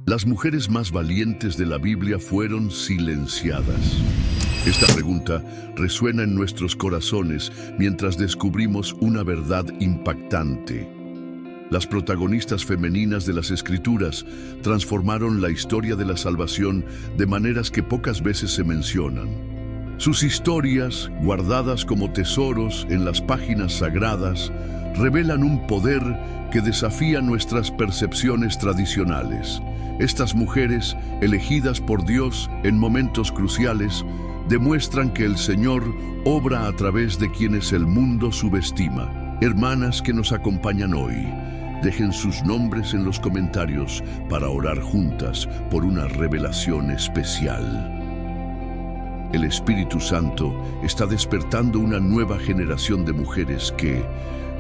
Las mujeres más valientes de la Biblia fueron silenciadas. Esta pregunta resuena en nuestros corazones mientras descubrimos una verdad impactante. Las protagonistas femeninas de las Escrituras transformaron la historia de la salvación de maneras que pocas veces se mencionan. Sus historias, guardadas como tesoros en las páginas sagradas, revelan un poder que desafía nuestras percepciones tradicionales. Estas mujeres, elegidas por Dios en momentos cruciales, demuestran que el Señor obra a través de quienes el mundo subestima. Hermanas que nos acompañan hoy, dejen sus nombres en los comentarios para orar juntas por una revelación especial. El Espíritu Santo está despertando una nueva generación de mujeres que,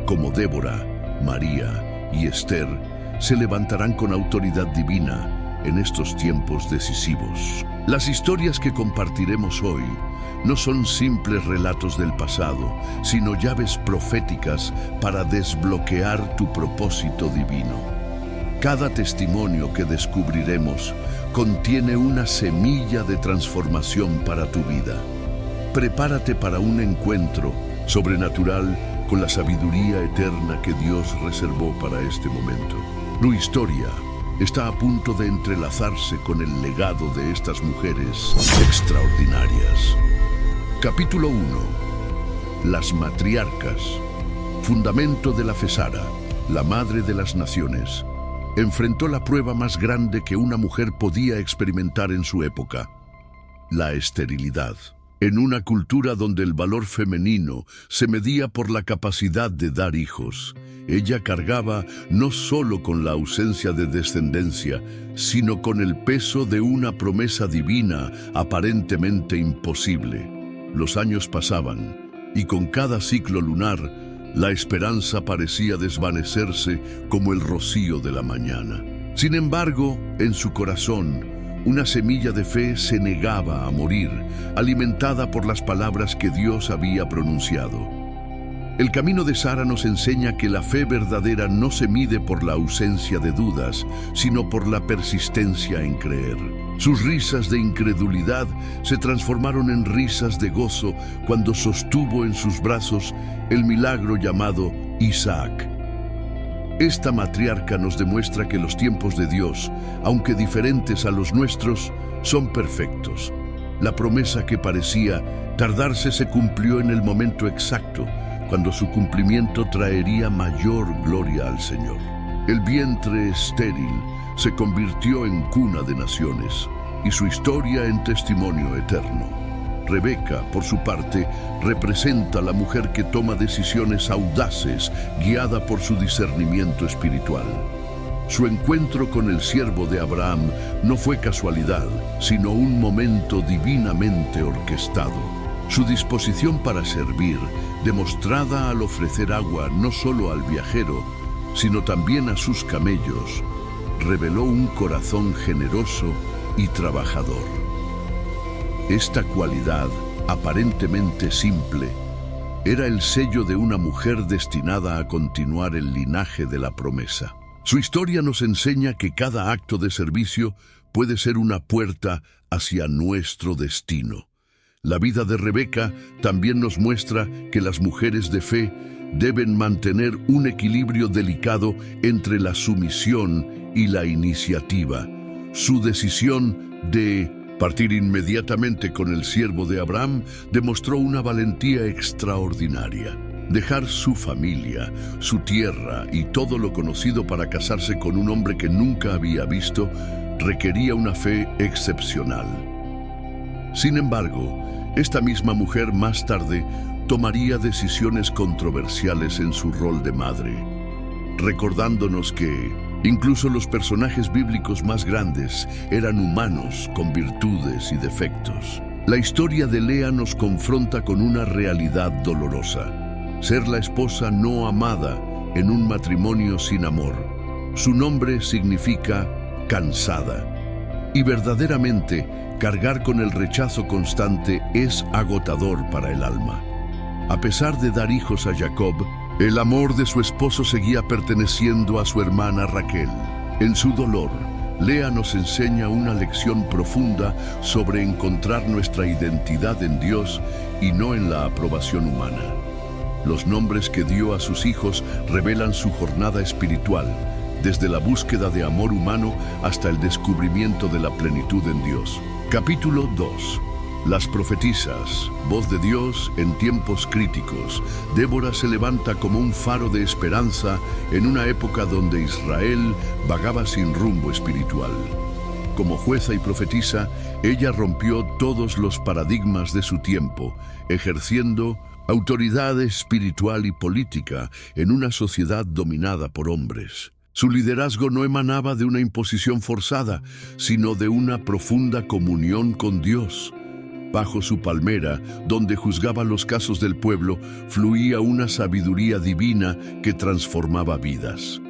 como Débora, María y Esther, se levantarán con autoridad divina en estos tiempos decisivos. Las historias que compartiremos hoy no son simples relatos del pasado, sino llaves proféticas para desbloquear tu propósito divino. Cada testimonio que descubriremos contiene una semilla de transformación para tu vida. Prepárate para un encuentro sobrenatural con la sabiduría eterna que Dios reservó para este momento. Tu historia está a punto de entrelazarse con el legado de estas mujeres extraordinarias. Capítulo 1. Las matriarcas. Fundamento de la Fesara, la madre de las naciones, enfrentó la prueba más grande que una mujer podía experimentar en su época: la esterilidad. En una cultura donde el valor femenino se medía por la capacidad de dar hijos, ella cargaba no solo con la ausencia de descendencia, sino con el peso de una promesa divina aparentemente imposible. Los años pasaban, y con cada ciclo lunar, la esperanza parecía desvanecerse como el rocío de la mañana. Sin embargo, en su corazón, una semilla de fe se negaba a morir, alimentada por las palabras que Dios había pronunciado. El camino de Sara nos enseña que la fe verdadera no se mide por la ausencia de dudas, sino por la persistencia en creer. Sus risas de incredulidad se transformaron en risas de gozo cuando sostuvo en sus brazos el milagro llamado Isaac. Esta matriarca nos demuestra que los tiempos de Dios, aunque diferentes a los nuestros, son perfectos. La promesa que parecía tardarse se cumplió en el momento exacto, cuando su cumplimiento traería mayor gloria al Señor. El vientre estéril se convirtió en cuna de naciones, y su historia en testimonio eterno. Rebeca, por su parte, representa a la mujer que toma decisiones audaces, guiada por su discernimiento espiritual. Su encuentro con el siervo de Abraham no fue casualidad, sino un momento divinamente orquestado. Su disposición para servir, demostrada al ofrecer agua no solo al viajero, sino también a sus camellos, reveló un corazón generoso y trabajador. Esta cualidad, aparentemente simple, era el sello de una mujer destinada a continuar el linaje de la promesa. Su historia nos enseña que cada acto de servicio puede ser una puerta hacia nuestro destino. La vida de Rebeca también nos muestra que las mujeres de fe deben mantener un equilibrio delicado entre la sumisión y la iniciativa. Su decisión de partir inmediatamente con el siervo de Abraham demostró una valentía extraordinaria. Dejar su familia, su tierra y todo lo conocido para casarse con un hombre que nunca había visto requería una fe excepcional. Sin embargo, esta misma mujer más tarde tomaría decisiones controversiales en su rol de madre, recordándonos que incluso los personajes bíblicos más grandes eran humanos con virtudes y defectos. La historia de Lea nos confronta con una realidad dolorosa: ser la esposa no amada en un matrimonio sin amor. Su nombre significa cansada. Y verdaderamente, cargar con el rechazo constante es agotador para el alma. A pesar de dar hijos a Jacob, el amor de su esposo seguía perteneciendo a su hermana Raquel. En su dolor, Lea nos enseña una lección profunda sobre encontrar nuestra identidad en Dios y no en la aprobación humana. Los nombres que dio a sus hijos revelan su jornada espiritual, desde la búsqueda de amor humano hasta el descubrimiento de la plenitud en Dios. Capítulo 2. Las profetisas, voz de Dios en tiempos críticos. Débora se levanta como un faro de esperanza en una época donde Israel vagaba sin rumbo espiritual. Como jueza y profetisa, ella rompió todos los paradigmas de su tiempo, ejerciendo autoridad espiritual y política en una sociedad dominada por hombres. Su liderazgo no emanaba de una imposición forzada, sino de una profunda comunión con Dios. Bajo su palmera, donde juzgaba los casos del pueblo, fluía una sabiduría divina que transformaba vidas.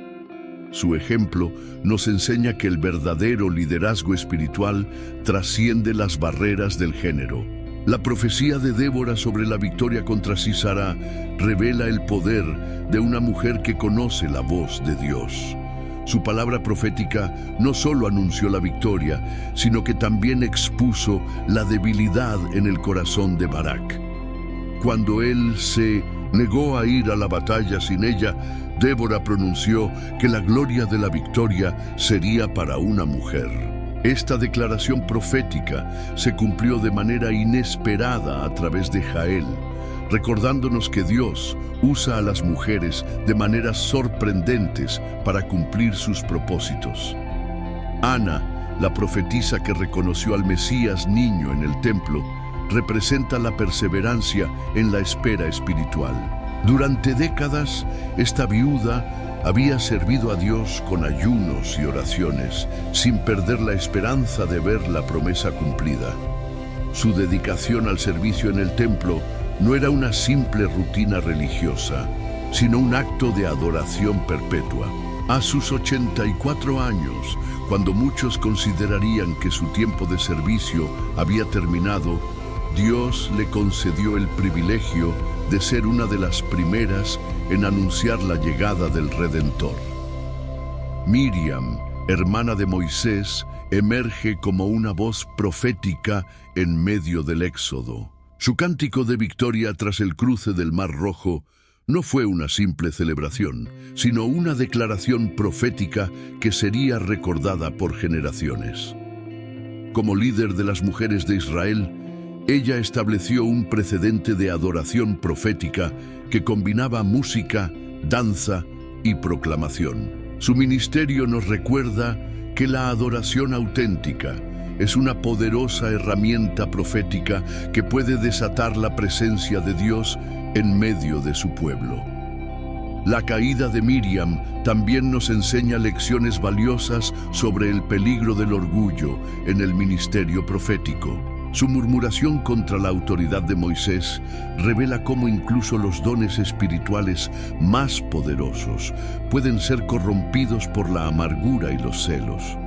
Su ejemplo nos enseña que el verdadero liderazgo espiritual trasciende las barreras del género. La profecía de Débora sobre la victoria contra Sísara revela el poder de una mujer que conoce la voz de Dios. Su palabra profética no solo anunció la victoria, sino que también expuso la debilidad en el corazón de Barak. Cuando él se negó a ir a la batalla sin ella, Débora pronunció que la gloria de la victoria sería para una mujer. Esta declaración profética se cumplió de manera inesperada a través de Jael, recordándonos que Dios usa a las mujeres de maneras sorprendentes para cumplir sus propósitos. Ana, la profetisa que reconoció al Mesías niño en el templo, representa la perseverancia en la espera espiritual. Durante décadas, esta viuda había servido a Dios con ayunos y oraciones, sin perder la esperanza de ver la promesa cumplida. Su dedicación al servicio en el templo no era una simple rutina religiosa, sino un acto de adoración perpetua. A sus 84 años, cuando muchos considerarían que su tiempo de servicio había terminado, Dios le concedió el privilegio de ser una de las primeras en anunciar la llegada del Redentor. Miriam, hermana de Moisés, emerge como una voz profética en medio del Éxodo. Su cántico de victoria tras el cruce del Mar Rojo no fue una simple celebración, sino una declaración profética que sería recordada por generaciones. Como líder de las mujeres de Israel, ella estableció un precedente de adoración profética que combinaba música, danza y proclamación. Su ministerio nos recuerda que la adoración auténtica es una poderosa herramienta profética que puede desatar la presencia de Dios en medio de su pueblo. La caída de Miriam también nos enseña lecciones valiosas sobre el peligro del orgullo en el ministerio profético. Su murmuración contra la autoridad de Moisés revela cómo incluso los dones espirituales más poderosos pueden ser corrompidos por la amargura y los celos.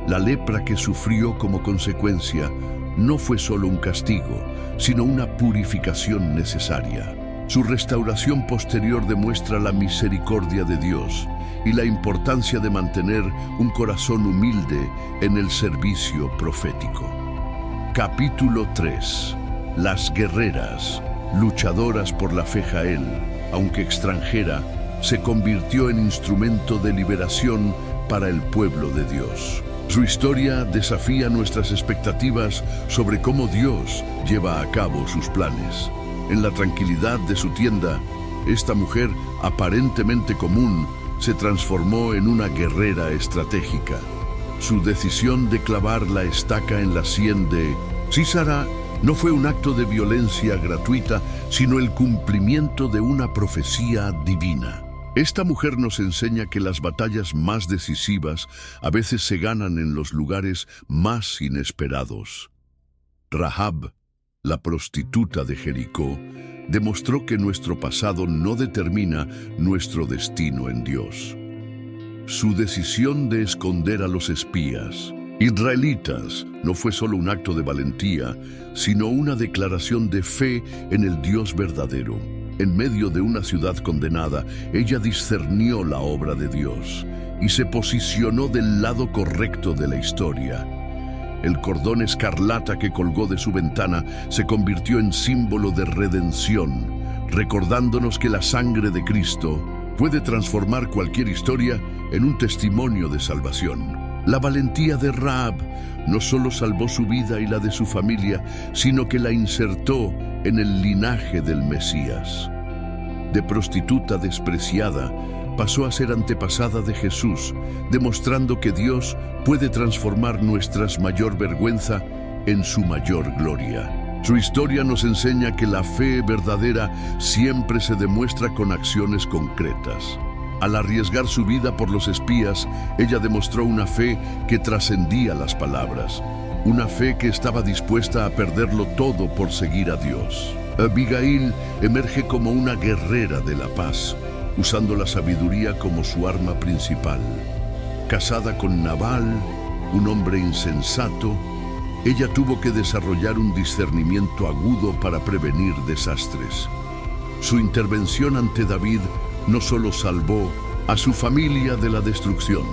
La lepra que sufrió como consecuencia no fue solo un castigo, sino una purificación necesaria. Su restauración posterior demuestra la misericordia de Dios y la importancia de mantener un corazón humilde en el servicio profético. Capítulo 3. Las guerreras, luchadoras por la fe. Jael, aunque extranjera, se convirtió en instrumento de liberación para el pueblo de Dios. Su historia desafía nuestras expectativas sobre cómo Dios lleva a cabo sus planes. En la tranquilidad de su tienda, esta mujer aparentemente común se transformó en una guerrera estratégica. Su decisión de clavar la estaca en la sien de Sísara no fue un acto de violencia gratuita, sino el cumplimiento de una profecía divina. Esta mujer nos enseña que las batallas más decisivas a veces se ganan en los lugares más inesperados. Rahab, la prostituta de Jericó, demostró que nuestro pasado no determina nuestro destino en Dios. Su decisión de esconder a los espías israelitas no fue solo un acto de valentía, sino una declaración de fe en el Dios verdadero. En medio de una ciudad condenada, ella discernió la obra de Dios y se posicionó del lado correcto de la historia. El cordón escarlata que colgó de su ventana se convirtió en símbolo de redención, recordándonos que la sangre de Cristo puede transformar cualquier historia en un testimonio de salvación. La valentía de Rahab no solo salvó su vida y la de su familia, sino que la insertó en el linaje del Mesías. De prostituta despreciada, pasó a ser antepasada de Jesús, demostrando que Dios puede transformar nuestras mayor vergüenza en su mayor gloria. Su historia nos enseña que la fe verdadera siempre se demuestra con acciones concretas. Al arriesgar su vida por los espías, ella demostró una fe que trascendía las palabras, una fe que estaba dispuesta a perderlo todo por seguir a Dios. Abigail emerge como una guerrera de la paz, usando la sabiduría como su arma principal. Casada con Nabal, un hombre insensato, ella tuvo que desarrollar un discernimiento agudo para prevenir desastres. Su intervención ante David no solo salvó a su familia de la destrucción,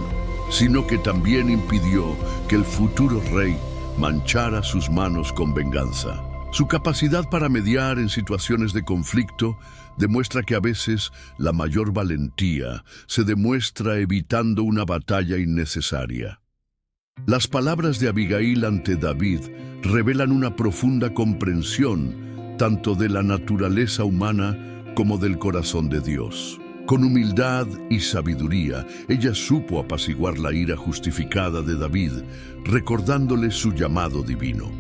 sino que también impidió que el futuro rey manchara sus manos con venganza. Su capacidad para mediar en situaciones de conflicto demuestra que a veces la mayor valentía se demuestra evitando una batalla innecesaria. Las palabras de Abigail ante David revelan una profunda comprensión tanto de la naturaleza humana como del corazón de Dios. Con humildad y sabiduría, ella supo apaciguar la ira justificada de David, recordándole su llamado divino.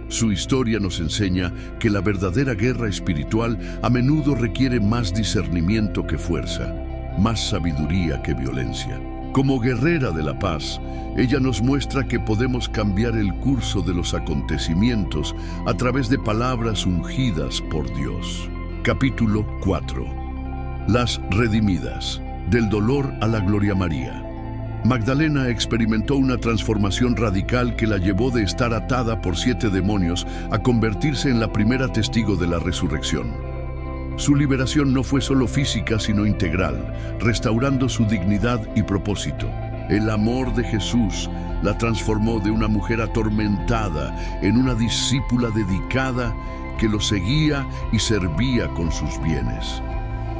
Su historia nos enseña que la verdadera guerra espiritual a menudo requiere más discernimiento que fuerza, más sabiduría que violencia. Como guerrera de la paz, ella nos muestra que podemos cambiar el curso de los acontecimientos a través de palabras ungidas por Dios. Capítulo 4. Las redimidas, del dolor a la gloria María. Magdalena experimentó una transformación radical que la llevó de estar atada por 7 demonios a convertirse en la primera testigo de la resurrección. Su liberación no fue solo física, sino integral, restaurando su dignidad y propósito. El amor de Jesús la transformó de una mujer atormentada en una discípula dedicada que lo seguía y servía con sus bienes.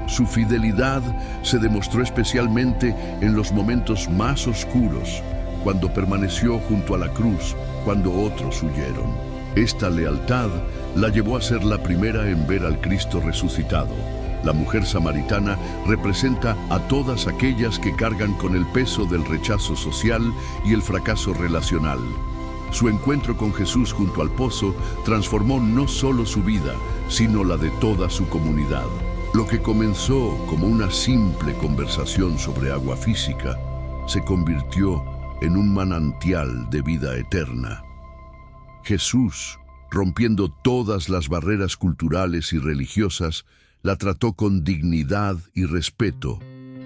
Su fidelidad se demostró especialmente en los momentos más oscuros, cuando permaneció junto a la cruz, cuando otros huyeron. Esta lealtad la llevó a ser la primera en ver al Cristo resucitado. La mujer samaritana representa a todas aquellas que cargan con el peso del rechazo social y el fracaso relacional. Su encuentro con Jesús junto al pozo transformó no solo su vida, sino la de toda su comunidad. Lo que comenzó como una simple conversación sobre agua física se convirtió en un manantial de vida eterna. Jesús, rompiendo todas las barreras culturales y religiosas, la trató con dignidad y respeto,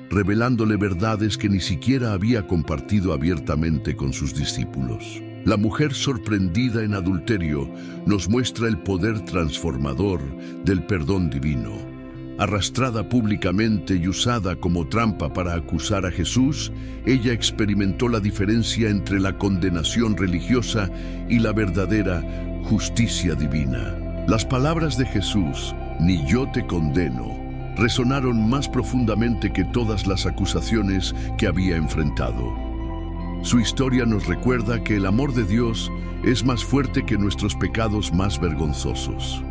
revelándole verdades que ni siquiera había compartido abiertamente con sus discípulos. La mujer sorprendida en adulterio nos muestra el poder transformador del perdón divino. Arrastrada públicamente y usada como trampa para acusar a Jesús, ella experimentó la diferencia entre la condenación religiosa y la verdadera justicia divina. Las palabras de Jesús, "Ni yo te condeno", resonaron más profundamente que todas las acusaciones que había enfrentado. Su historia nos recuerda que el amor de Dios es más fuerte que nuestros pecados más vergonzosos.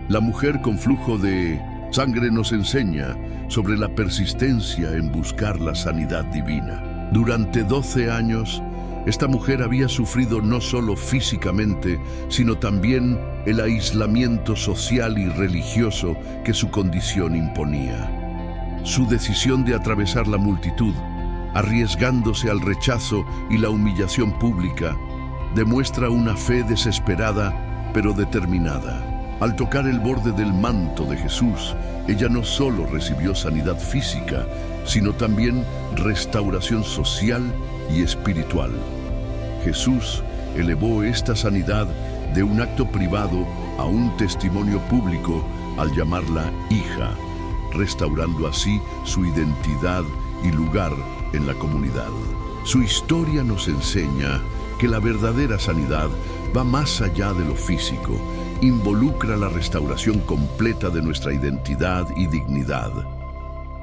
La mujer con flujo de sangre nos enseña sobre la persistencia en buscar la sanidad divina. Durante 12 años, esta mujer había sufrido no solo físicamente, sino también el aislamiento social y religioso que su condición imponía. Su decisión de atravesar la multitud, arriesgándose al rechazo y la humillación pública, demuestra una fe desesperada pero determinada. Al tocar el borde del manto de Jesús, ella no solo recibió sanidad física, sino también restauración social y espiritual. Jesús elevó esta sanidad de un acto privado a un testimonio público al llamarla hija, restaurando así su identidad y lugar en la comunidad. Su historia nos enseña que la verdadera sanidad va más allá de lo físico, involucra la restauración completa de nuestra identidad y dignidad.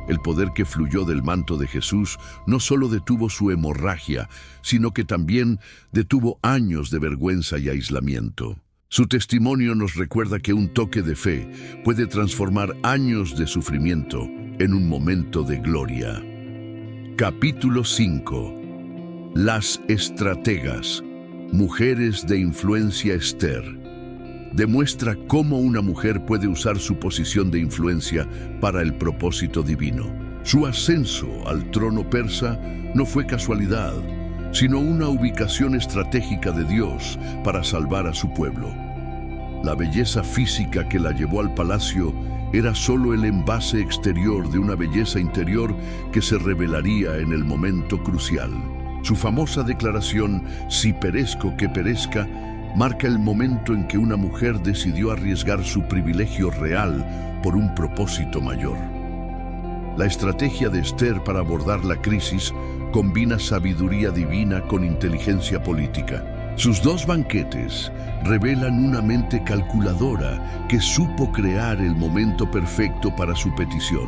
El poder que fluyó del manto de Jesús no solo detuvo su hemorragia, sino que también detuvo años de vergüenza y aislamiento. Su testimonio nos recuerda que un toque de fe puede transformar años de sufrimiento en un momento de gloria. Capítulo 5. Las estrategas, mujeres de influencia Esther. Demuestra cómo una mujer puede usar su posición de influencia para el propósito divino. Su ascenso al trono persa no fue casualidad, sino una ubicación estratégica de Dios para salvar a su pueblo. La belleza física que la llevó al palacio era solo el envase exterior de una belleza interior que se revelaría en el momento crucial. Su famosa declaración, "Si perezco, que perezca", marca el momento en que una mujer decidió arriesgar su privilegio real por un propósito mayor. La estrategia de Esther para abordar la crisis combina sabiduría divina con inteligencia política. Sus dos banquetes revelan una mente calculadora que supo crear el momento perfecto para su petición.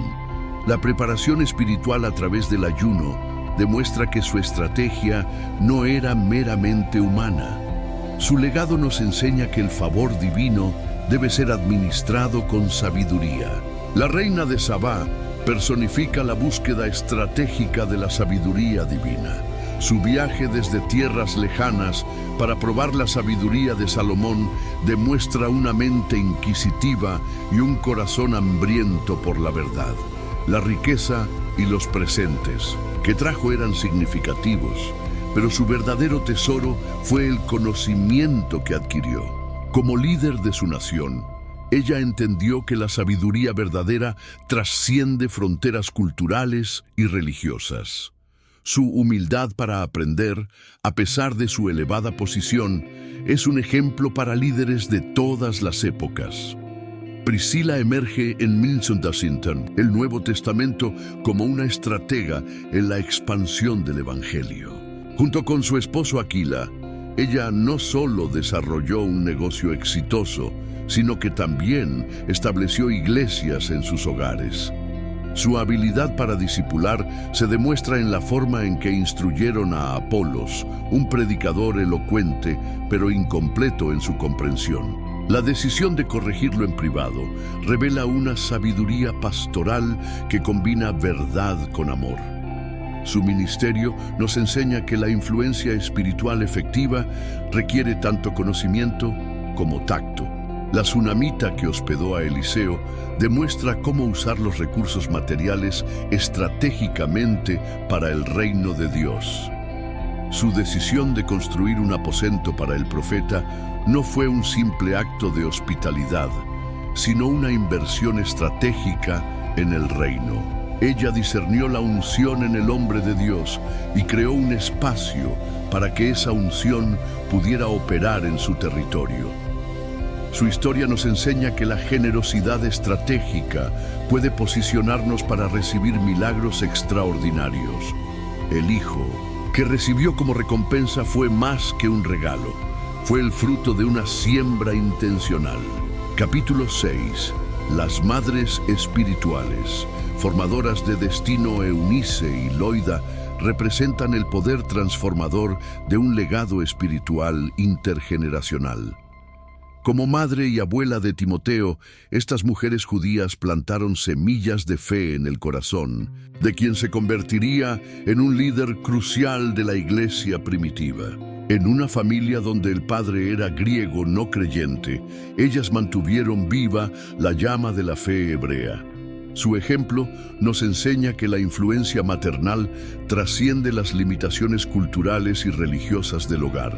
La preparación espiritual a través del ayuno demuestra que su estrategia no era meramente humana. Su legado nos enseña que el favor divino debe ser administrado con sabiduría. La reina de Sabá personifica la búsqueda estratégica de la sabiduría divina. Su viaje desde tierras lejanas para probar la sabiduría de Salomón demuestra una mente inquisitiva y un corazón hambriento por la verdad. La riqueza y los presentes que trajo eran significativos, pero su verdadero tesoro fue el conocimiento que adquirió. Como líder de su nación, ella entendió que la sabiduría verdadera trasciende fronteras culturales y religiosas. Su humildad para aprender, a pesar de su elevada posición, es un ejemplo para líderes de todas las épocas. Priscila emerge en Mil-Sundasintan, el Nuevo Testamento, como una estratega en la expansión del Evangelio. Junto con su esposo Aquila, ella no solo desarrolló un negocio exitoso, sino que también estableció iglesias en sus hogares. Su habilidad para discipular se demuestra en la forma en que instruyeron a Apolos, un predicador elocuente, pero incompleto en su comprensión. La decisión de corregirlo en privado revela una sabiduría pastoral que combina verdad con amor. Su ministerio nos enseña que la influencia espiritual efectiva requiere tanto conocimiento como tacto. La tsunamita que hospedó a Eliseo demuestra cómo usar los recursos materiales estratégicamente para el reino de Dios. Su decisión de construir un aposento para el profeta no fue un simple acto de hospitalidad, sino una inversión estratégica en el reino. Ella discernió la unción en el hombre de Dios y creó un espacio para que esa unción pudiera operar en su territorio. Su historia nos enseña que la generosidad estratégica puede posicionarnos para recibir milagros extraordinarios. El hijo que recibió como recompensa fue más que un regalo, fue el fruto de una siembra intencional. Capítulo 6. Las madres espirituales, formadoras de destino. Eunice y Loida representan el poder transformador de un legado espiritual intergeneracional. Como madre y abuela de Timoteo, estas mujeres judías plantaron semillas de fe en el corazón de quien se convertiría en un líder crucial de la iglesia primitiva. En una familia donde el padre era griego no creyente, ellas mantuvieron viva la llama de la fe hebrea. Su ejemplo nos enseña que la influencia maternal trasciende las limitaciones culturales y religiosas del hogar.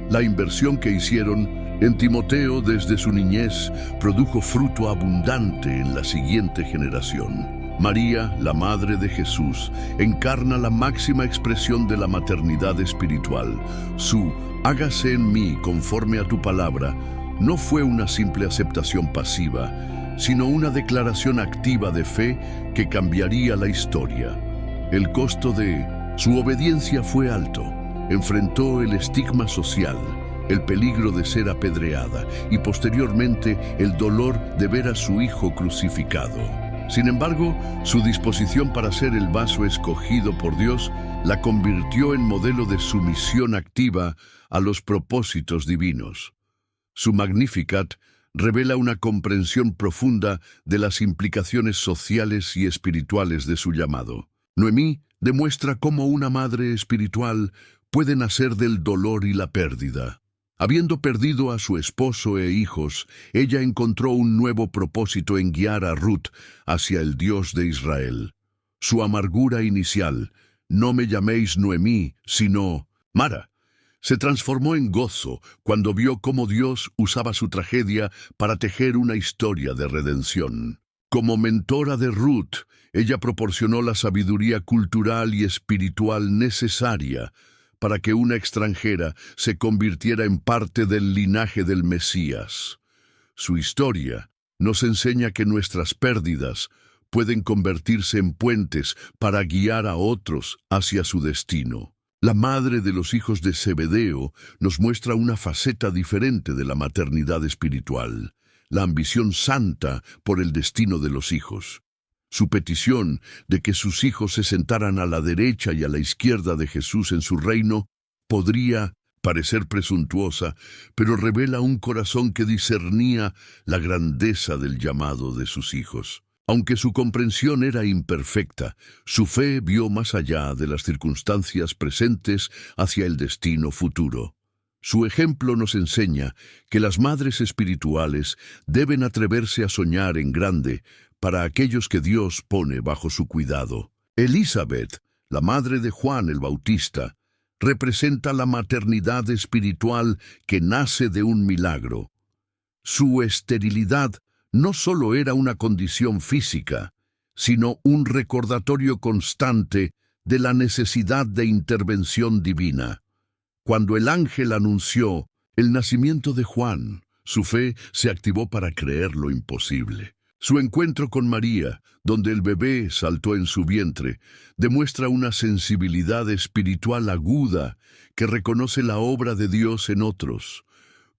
La inversión que hicieron en Timoteo desde su niñez produjo fruto abundante en la siguiente generación. María, la madre de Jesús, encarna la máxima expresión de la maternidad espiritual. Su "hágase en mí conforme a tu palabra" no fue una simple aceptación pasiva, sino una declaración activa de fe que cambiaría la historia. El costo de su obediencia fue alto. Enfrentó el estigma social, el peligro de ser apedreada y posteriormente el dolor de ver a su hijo crucificado. Sin embargo, su disposición para ser el vaso escogido por Dios la convirtió en modelo de sumisión activa a los propósitos divinos. Su Magnificat revela una comprensión profunda de las implicaciones sociales y espirituales de su llamado. Noemí demuestra cómo una madre espiritual puede nacer del dolor y la pérdida. Habiendo perdido a su esposo e hijos, ella encontró un nuevo propósito en guiar a Ruth hacia el Dios de Israel. Su amargura inicial, no me llaméis Noemí, sino Mara, se transformó en gozo cuando vio cómo Dios usaba su tragedia para tejer una historia de redención. Como mentora de Ruth, ella proporcionó la sabiduría cultural y espiritual necesaria para que una extranjera se convirtiera en parte del linaje del Mesías. Su historia nos enseña que nuestras pérdidas pueden convertirse en puentes para guiar a otros hacia su destino. La madre de los hijos de Zebedeo nos muestra una faceta diferente de la maternidad espiritual, la ambición santa por el destino de los hijos. Su petición de que sus hijos se sentaran a la derecha y a la izquierda de Jesús en su reino podría parecer presuntuosa, pero revela un corazón que discernía la grandeza del llamado de sus hijos. Aunque su comprensión era imperfecta, su fe vio más allá de las circunstancias presentes hacia el destino futuro. Su ejemplo nos enseña que las madres espirituales deben atreverse a soñar en grande para aquellos que Dios pone bajo su cuidado. Elizabeth, la madre de Juan el Bautista, representa la maternidad espiritual que nace de un milagro. Su esterilidad no solo era una condición física, sino un recordatorio constante de la necesidad de intervención divina. Cuando el ángel anunció el nacimiento de Juan, su fe se activó para creer lo imposible. Su encuentro con María, donde el bebé saltó en su vientre, demuestra una sensibilidad espiritual aguda que reconoce la obra de Dios en otros.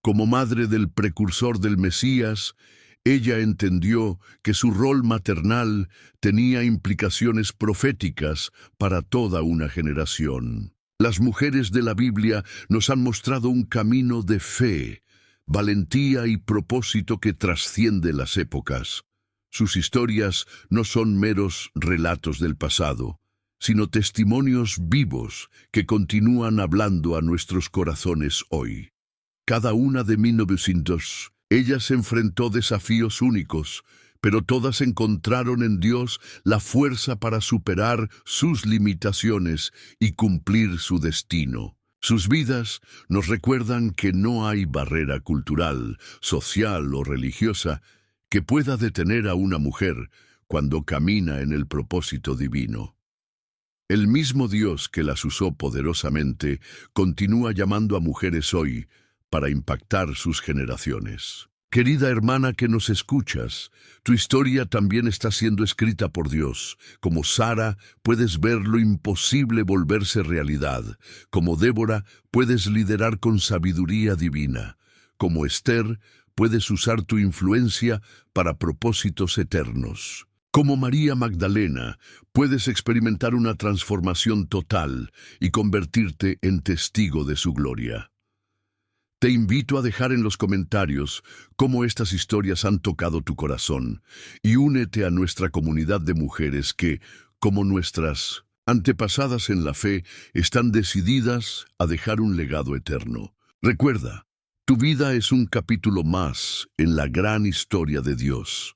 Como madre del precursor del Mesías, ella entendió que su rol maternal tenía implicaciones proféticas para toda una generación. Las mujeres de la Biblia nos han mostrado un camino de fe, valentía y propósito que trasciende las épocas. Sus historias no son meros relatos del pasado, sino testimonios vivos que continúan hablando a nuestros corazones hoy. Cada una de 1900, ella se enfrentó desafíos únicos, pero todas encontraron en Dios la fuerza para superar sus limitaciones y cumplir su destino. Sus vidas nos recuerdan que no hay barrera cultural, social o religiosa que pueda detener a una mujer cuando camina en el propósito divino. El mismo Dios que las usó poderosamente continúa llamando a mujeres hoy para impactar sus generaciones. Querida hermana que nos escuchas, tu historia también está siendo escrita por Dios. Como Sara, puedes ver lo imposible volverse realidad. Como Débora, puedes liderar con sabiduría divina. Como Esther, puedes usar tu influencia para propósitos eternos. Como María Magdalena, puedes experimentar una transformación total y convertirte en testigo de su gloria. Te invito a dejar en los comentarios cómo estas historias han tocado tu corazón y únete a nuestra comunidad de mujeres que, como nuestras antepasadas en la fe, están decididas a dejar un legado eterno. Recuerda, tu vida es un capítulo más en la gran historia de Dios.